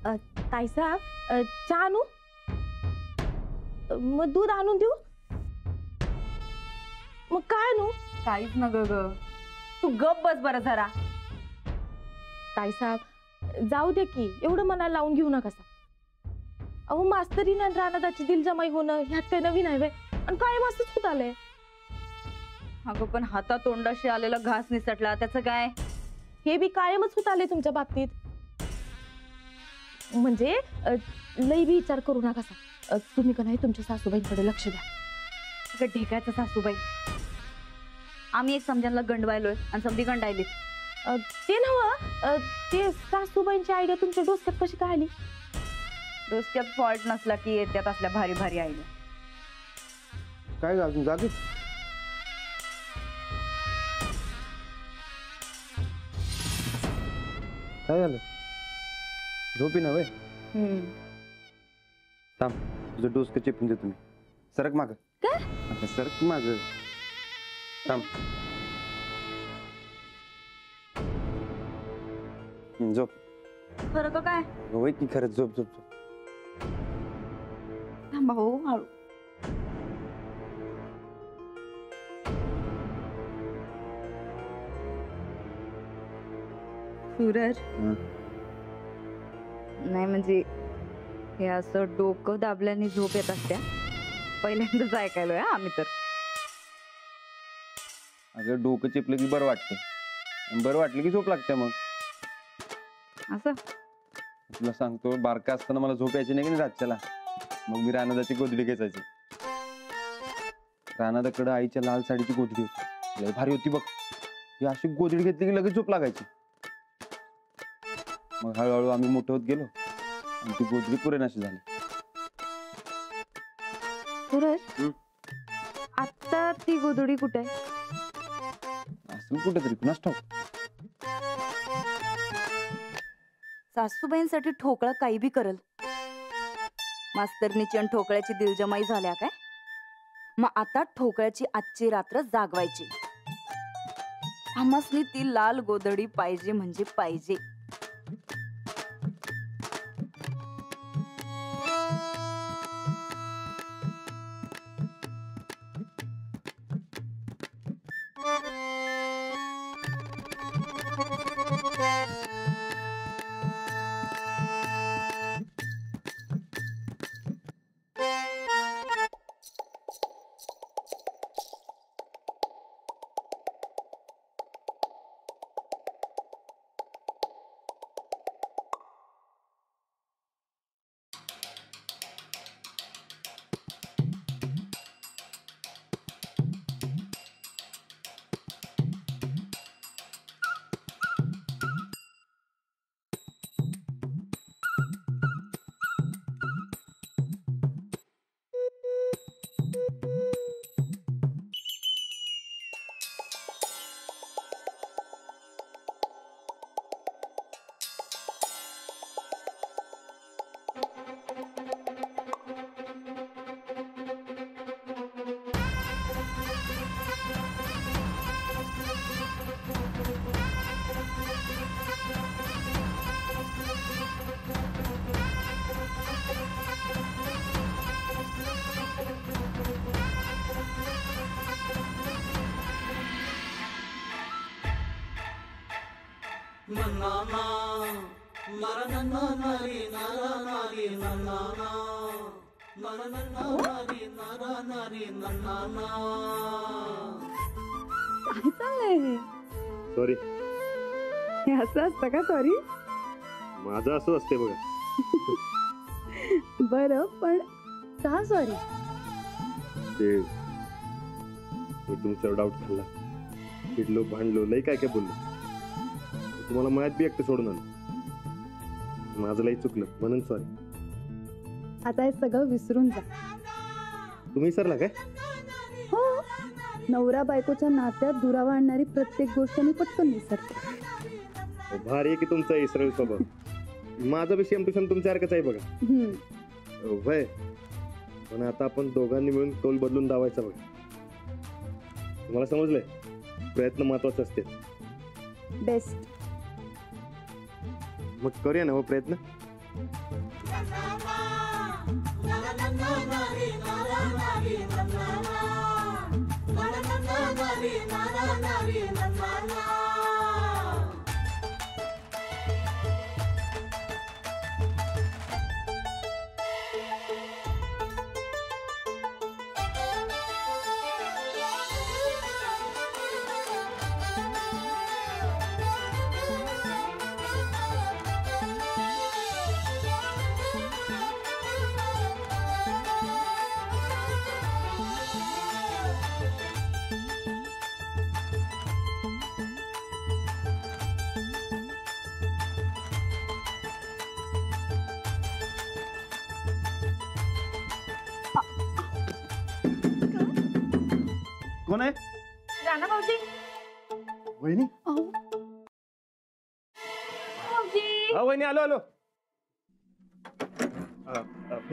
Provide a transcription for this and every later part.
ताईसाहेब, चहा आणू? मग दूध आणून देऊ? मग काय आणू? काहीच न ग, तू गप बस बरं जरा. ताईसाहेब, जाऊ दे की, एवढं मनाला लावून घेऊ नका. अहो, मास्तरीन आणि रानादाची दिलजमाई होणं ह्यात काही नवीन आहे व्हय? आणि काय मस्तच होत आलंय. अगं पण हाता तोंडाशी आलेला घास निसटला, त्याचं काय? हे बी कायमच होत आले तुमच्या बाबतीत. म्हणजे लई बी विचार करू नका. तुम्ही का नाही तुमच्या सासूबाईंकडे लक्ष द्या. अगं ढेकायचं सासूबाई, आम्ही एक समजांना गंडवायलोय आणि समधी गंडायली. ते नव्ह, ते सासूबाईंची आयडिया तुमच्या डोसक्यात कशी काय आली? डोसक्यात फॉल्ट नसला की येत्यात असल्या भारी भारी आयडिया. काय अजून जागे? काय झालं? झोपी ना वय? थांब, तुझं डोसकं चिपून देतो मी. सरक माग. काय? सरक माग. थांब. झोप. खरं का काय? होय की खरंच, झोप झोप झोप. भाऊ हळू. सूरज, नाही म्हणजे हे असं डोकं दाबल्याने झोप येत असत्या पहिल्यांदाच ऐकायलोय आम्ही तर. अगं डोकं चिपलं की बरं वाटतं, बरं वाटलं की झोप लागते. मग असं तुला सांगतो, बारका असताना मला झोप यायची नाही की रातच्याला. मग मी रानादाची गोधडी घेचायची. रानादाकडं आईच्या लाल साडीची गोधडी होती, लय भारी होती बघ. ही अशी गोधडी घेतली की लगेच झोप लागायची. मग हळूहळू आम्ही मोठं होत गेलो आणि ती गोधडी पुरेनाशी झाली. सूरज, आता ती गोधडी कुठे आहे? असेल कुठेतरी, कुणास ठाऊक. सासूबाईंसाठी ठोकळा काही बी करल. मास्तरनीची आणि ठोकळ्याची दिलजमाई झाल्या काय? मग आता ठोकळ्याची आजची रात्र जागवायची. आम्हासनी ती लाल गोधडी पाहिजे म्हणजे पाहिजे. सॉरी, हे असं असतं का? सॉरी, माझं असं असते बघा. बरं, पण का सॉरी? ते मी तुमच्यावर डाऊट खाल्ला, चिडलो, भांडलो, लई काय काय बोललो. तुम्हाला माहित बी एकटं सोडून आलं. माझं लई चुकलं म्हणून सॉरी. आता हे सगळं विसरून जा. तुम्ही विसरला काय? हो, नवरा बायकोच्या नात्यात दुरावा आणणारी प्रत्येक गोष्ट मी पटकन विसरते. भारी आहे की तुमचा इसराईल स्वभाव. माझं बी सेम टू सेम तुमच्यासारखंच आहे बघा. वय पण आता आपण दोघांनी मिळून कौल बदलून दावायचा बघा. तुम्हाला समजलंय, प्रयत्न महत्वाचे असते. बेस्ट. मग करूया ना हो प्रयत्न. कोण आहे? राणा भाऊजी. वहिनी. भाऊजी. वहिनी आलो आलो.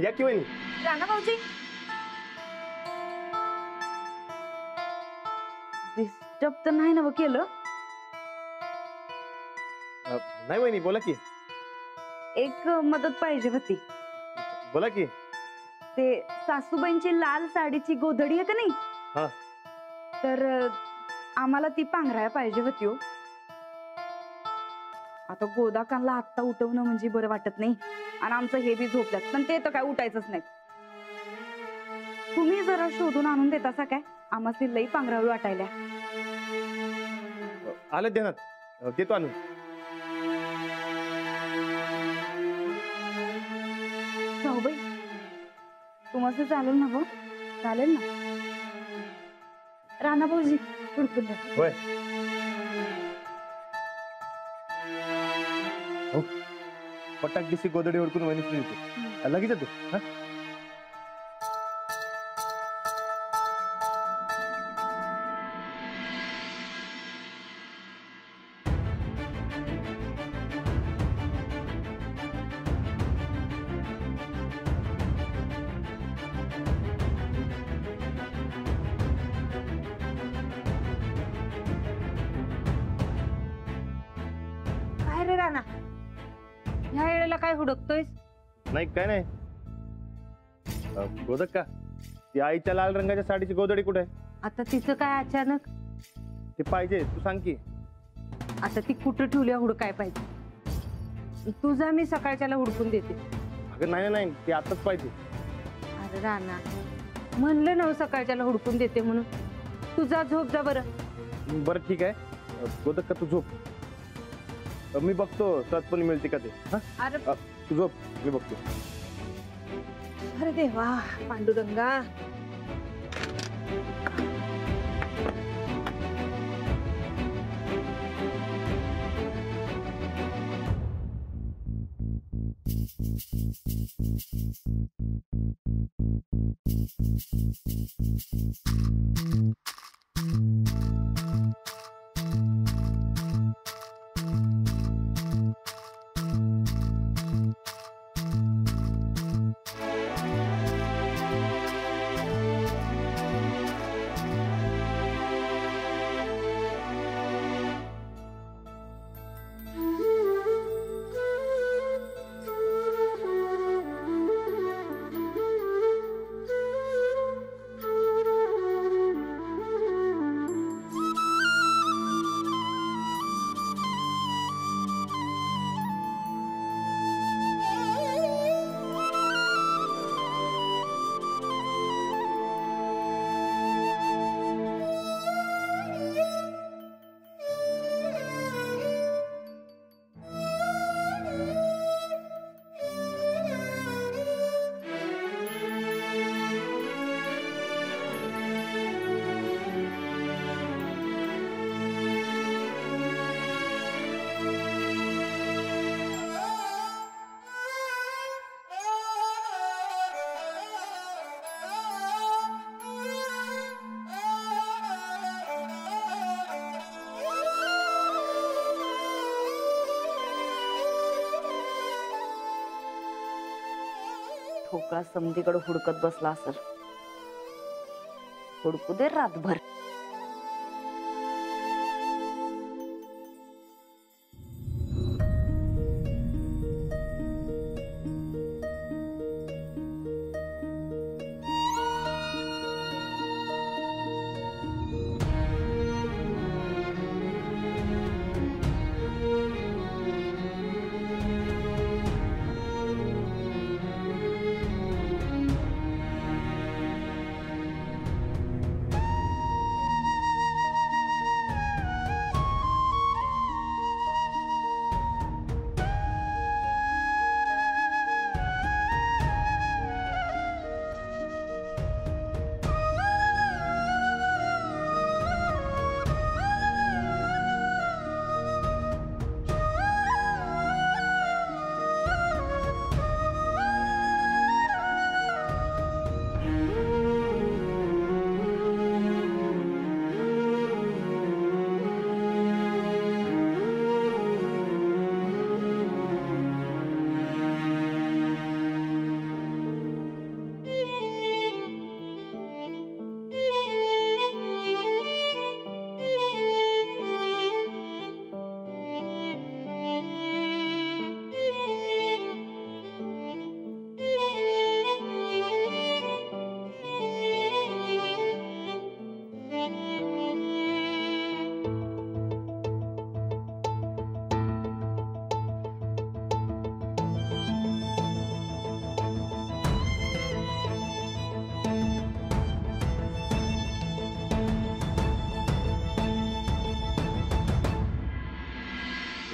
या की वहिनी. राणा भाऊजी. डिस्टर्ब तर नाही ना केलं? नाही वहिनी, बोला की. एक मदत पाहिजे होती. बोला की. ते सासूबाईंची लाल साडीची गोधडी आहे का नाही? हा. तर आम्हाला ती पांघराया पाहिजे होती हो. आता गोदाकांना आत्ता उठवणं म्हणजे बरं वाटत नाही, आणि आमचं हे बी झोपल्यात, पण ते तर काय उठायचंच नाही. तुम्ही जरा शोधून आणून देतासा काय? आम्हाला लई पांघरावी वाटायल्या. आलं ध्यानात, देतो आणून. भाऊबाई, तुम्हाला चालेल ना? हो चालेल ना. राणा भाऊजी हुडकून द्या. होय. हो, पटाक दिसी गोदडी हुडकून वहिनी येतो. लगेच येतो. हा. काय रे राणा, ह्या वेळेला काय हुडकतोयस? नाही काय नाही. गोदक का? ती आईच्या लाल रंगाच्या साडीची गोदडी कुठे आहे? आता तिचं काय अचानक? ते पाहिजे, तू सांग की. आता ती कुठं ठेवल्या हुडकाय पाहिजे. तुझा मी सकाळच्याला हुडकून देते. अगं नाही नाही, ती आताच पाहिजे. अरे राणा, म्हणलं ना सकाळच्याला हुडकून देते म्हणून. तुझा झोप जा बरं. बरं ठीक आहे. गोदक का, तू झोप. मी बघतो तत्पणी मिळते का ते. हा, अरे तू झोप, मी बघतो. अरे देवा पांडुरंगा. ठोकळा समधीकडे हुडकत बसला असेल. हुडकू दे रातभर.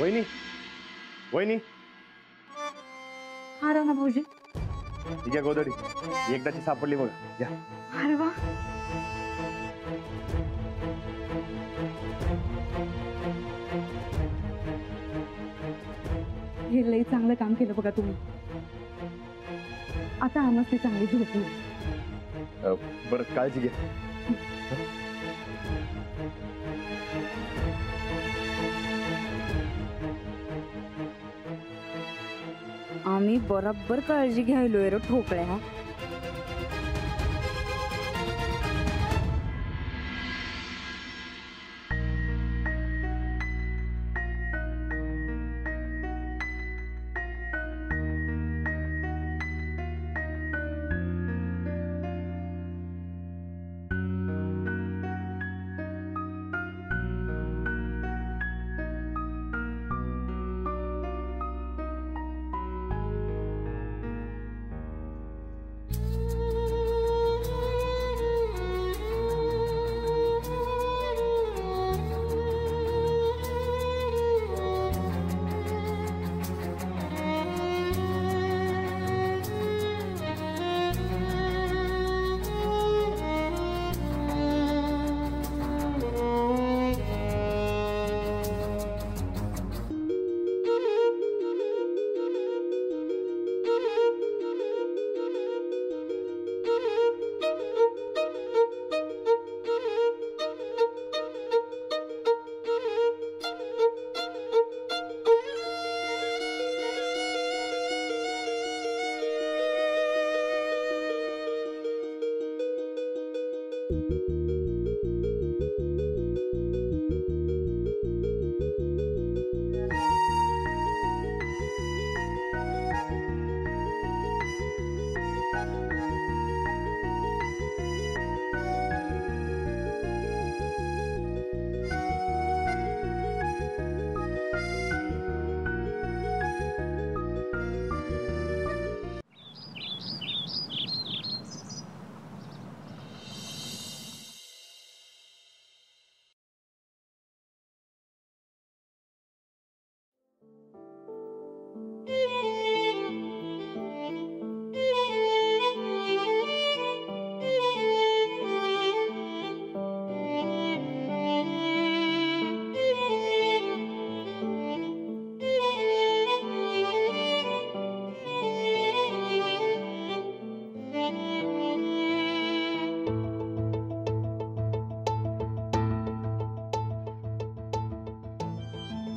वहिनी वहिनी हा राणा भाऊजी. ठीक आहे गोदडी एकदाची सापडली बघा घ्या. अरे वा. हे लई चांगलं काम केलं बघा तुम्ही. आता आम्हाला ती चांगली झोपली. बरं काळजी घ्या. आम्ही बरोबर काळजी घ्यायलोय रे ठोकळ्या.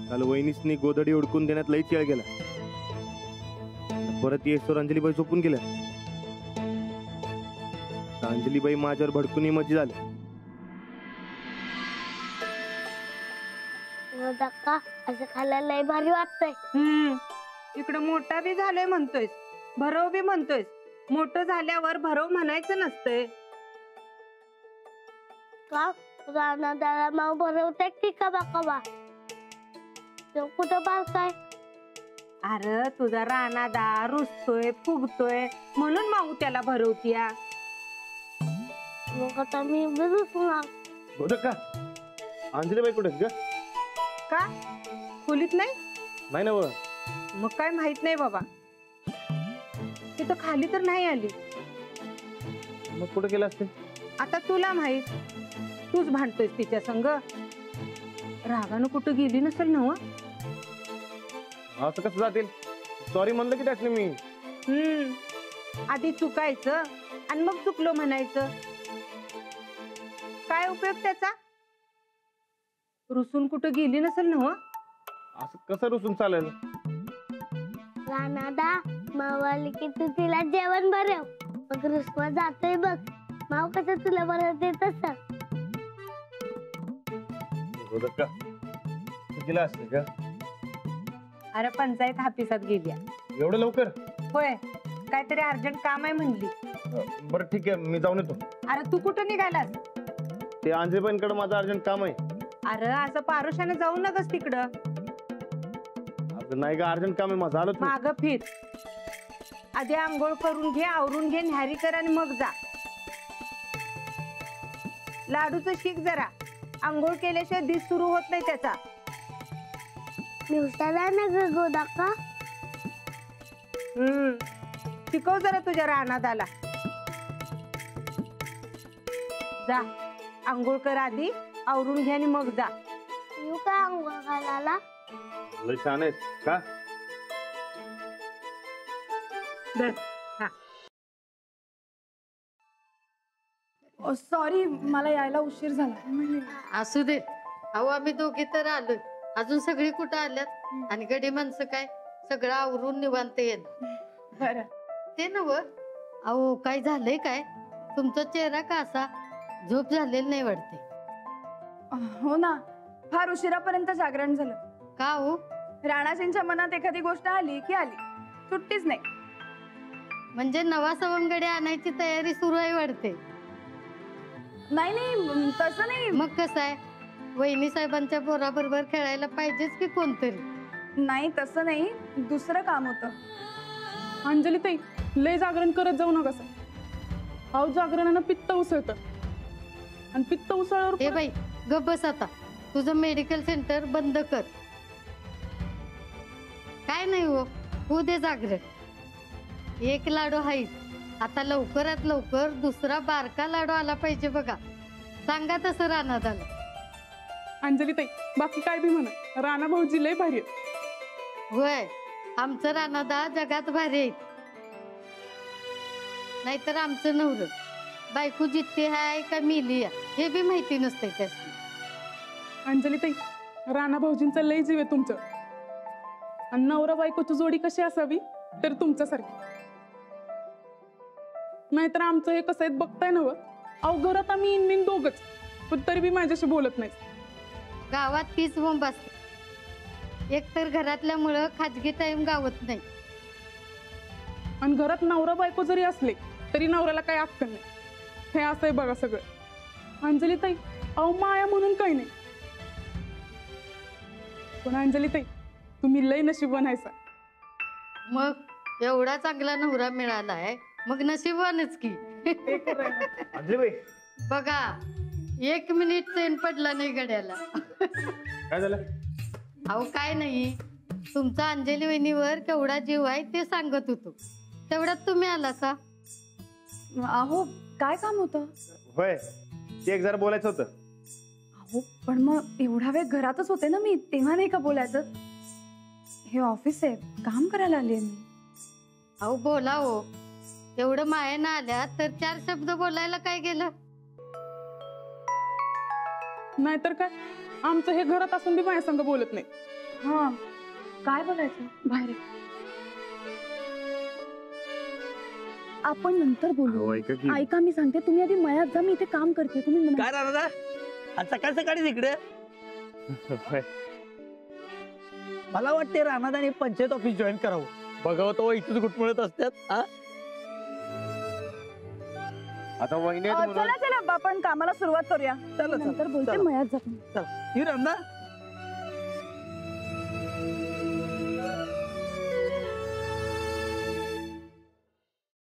काल वहिनीसनी गोदडी उडकून देण्यात लई वेळ गेला. परत येसोर अंजलीबाई झोपून गेल्या. अंजलीबाई माझ्यावर भडकून मजी झाली. का असं खायला लय भारी वाटतंय. इकडं मोठा बी झालोय म्हणतोय, भरव बी म्हणतोय. मोठं झाल्यावर भरव म्हणायचं नसतंय का? रानादाला माव भरवते की कबा कबा? तो कुठं बारकाय? अरे तुझा रानादा रुसतोय फुगतोय म्हणून माऊ त्याला भरवतीया. मग आता मी रुसणार. का अंजलीबाई कुठे ग? का खोलीत नाही? नाही ना व. मग काय माहित नाही बाबा. तिथं खाली तर नाही आली. मग कुठे गेला असते? आता तुला माहित, तूच भांडतोयस तिच्या संग. रागानं कुठं गेली नसेल ना? असं कसं जातील? सॉरी म्हणलं की त्यातले मी. आधी चुकायचं आणि मग चुकलो म्हणायचं. काय उपयोग त्याचा? रुसून कुठं गेली नसेल ना? असं कसं रुसून चालेल? रानादा मावाली की तू तिला जेवण भरव. मग रुसवा जातोय बघ. माव कसं तुला भरवते तसं. का तिला असते का? अरे पंचायत हापिसात गेल्या. एवढं लवकर? होय, काहीतरी अर्जंट काम आहे म्हणली. बरं ठीक आहे, मी जाऊन येतो. अरे तू कुठं निघालास? ते अंजलीबाईंकडे माझं अर्जंट काम आहे. अरे असं पारुशाने जाऊ नकस तिकडं. अगं नाही का, अर्जंट काम आहे माझं. आलो तू. माग फिर. आधी आंघोळ करून घे, आवरून घे, न्याहारी कर आणि मग जा. लाडूचं शिक जरा. आंघोळ केल्याशिवाय दिस सुरू होत नाही त्याचा. मी उसाला ना ग गोदाका. शिकव जरा तुझ्या रानात आला. जा आंघोळ कर आधी, आवरून घ्या आणि मग जा. येऊ काय अंघोळ घालायला? लय छान आहेस का? धर. सॉरी, मला यायला उशीर झाला. असू दे. अहो आम्ही दोघी तर आलोय, अजून सगळी कुठं आल्यात आणि गडी माणसं काय सगळं आवरून निवांत येणार. बरं. ते नव अहो काय झालंय काय, तुमचा चेहरा का असा झोप झालेला नाही वाटते. हो ना, फार उशिरापर्यंत जागरण झालं. का हो? राणाजींच्या मनात एखादी गोष्ट आली की आली, सुट्टीच नाही. म्हणजे नवा सवंगडी आणायची तयारी सुरू आहे वाटते. नाही नाही, तसं नाही. मग कसं आहे, वहिनी साहेबांच्या पोराबरोबर खेळायला पाहिजेच की कोणतरी. नाही तसं नाही, दुसरं काम होतं. अंजली ताई, लय जागरण करत जाऊ नका. अहो जागरणानं पित्त उसळतं आणि पित्त उसळल्यावर ए बाई गप बस आता, तुझं मेडिकल सेंटर बंद कर. काय नाही हो, होऊ दे जागरण. एक लाडू हाईच, आता लवकरात लवकर दुसरा बारका लाडू आला पाहिजे बघा. सांगा तसं रानात आलं. अंजली ताई, बाकी काय बी म्हणा, राणा भाऊजी लय भारी आहेत. होय, आमचं रानादा जगात भारी आहेत. नाहीतर आमचं नवरं बायको जितकी हाय का मिली हे बी माहिती नसते त्याची. अंजली ताई, राणा भाऊजींचं लय जीव आहे तुमचं. आणि नवरा बायकोची जोडी कशी असावी तर तुमच्यासारखी. नाहीतर आमचं हे कसं आहे बघताय ना. अहो घरात आम्ही इनमिन दोघच, पण तरी बी माझ्याशी बोलत नाही. गावात तीच बोंब असते. एकतर घरातल्यामुळं खाजगी टाइम गावत नाही. आणि घरात नवरा बायको जरी असले तरी नवऱ्याला काही अक्कल नाही. हे असं आहे बघा सगळं. अंजली ताई, अहो माया म्हणून काही नाही. पण अंजली ताई, तुम्ही लय नशीबवान आहेसा. मग एवढा चांगला नवरा मिळालाय, मग नशिबानच की. अंजलीबाई, बघा 1 मिनिट चैन पडला नाही गड्याला. काय झालं? अहो काय नाही, तुमचा अंजली वहिनीवर केवढा जीव आहे ते सांगत होतो. तेवढ्यात तुम्ही आला का? अहो काय काम होतं? होय, ते एक जरा बोलायचं होतं. अहो पण मग एवढा वेळ घरातच होते ना मी, तेव्हा नाही का बोलायचं? हे ऑफिस आहे, काम करायला आले मी. अहो बोला हो, एवढं मायेनं आल्या तर 4 शब्द बोलायला काय गेलं? नाहीतर काय, आमचं हे घरात असून बी माझ्या संग बोलत नाही. हा, काय बोलायचं बाहेर? आपण नंतर बोलू. ऐका की. ऐका मी सांगते, तुम्ही आधी मयात जा, मी इथे काम करते. तुम्ही काय राहणार आज सकाळ सकाळी तिकडे? होय. मला वाटते राहणार आणि पंचायत ऑफिस जॉईन करावं. बघावं तो इथेच गुटमळत असतात. आता वहिनी आहेत म्हणून चला चला, आपण कामाला सुरुवात करूया. चला, नंतर चला, बोलते, चला. मयात जा. ही राहणार